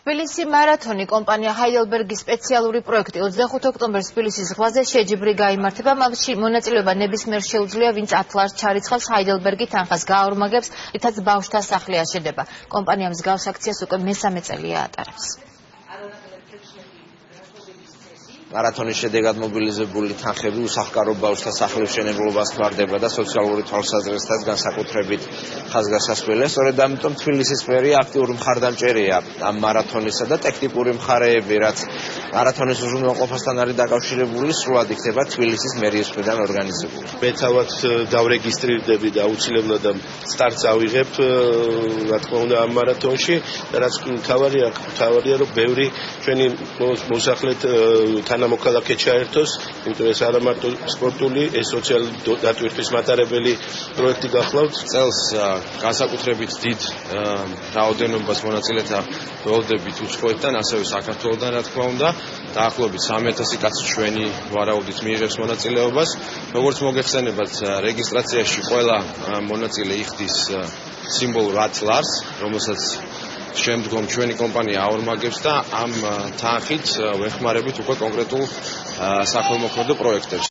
თბილისი მარათონი კომპანია ჰაიდელბერგის სპეციალური პროექტი 25 ოქტომბერს თბილისის ზღვაზე შეჯიბრი გაიმართება. მასში მონაწილეობა ნებისმიერ შეუძლია, ვინც 10 ლარს ჩარიცხავს ჰაიდელბერგი თანხას გააორმაგებს, რითაც ბავშვთა სახლი აშენდება. კომპანია მსგავს აქციას უკვე მესამე წელია ატარებს. მარათონის შედეგად მობილიზებული თანხები უსახლკარო ბავშვთა სახლის მშენებლობას გვარდება და სოციალური თვალსაზრისითაც განსაკუთრებით ხაზგასასვლელია. სწორედ ამიტომ თბილისის მერია აქტიური მხარდამჭერია ამ მარათონისა და ტექნიკური მხარეები, რაც მარათონის უზრუნველყოფასთან არის დაკავშირებული, სრულად იქნება თბილისის მერიის მხრიდან ორგანიზებული. მე თავად დავრეგისტრირდები და აუცილებლად სტარტს ავიღებ, რა თქმა უნდა, ამ მარათონში, რაც თავარია, რომ ბევრი ჩვენი მოსახლეთ თანამოქალაქე ჩაერთოს, იმიტომ ეს არა მარტო სპორტული, ეს სოციალური დატვირთვის მატარებელი პროექტი გახლავთ. წელს განსაკუთრებით დიდ რაოდენობას მონაწილეთა ველოდებით უცხოეთიდან, ასევე საქართველოდან, რა თქმა უნდა, დაახლოებით 3000 კაცი ჩვენი ვარაუდით მიიღებს მონაწილეობას. როგორც მოგეხსენებათ, რეგისტრაციაში ყველა მონაწილე იხდის სიმბოლურ 10 ლარს, რომელსაც შემდგომ ჩვენი კომპანია აორმაგებს და ამ თანხით ვეხმარებით უკვე კონკრეტულ სახელმოქმედო პროექტებს.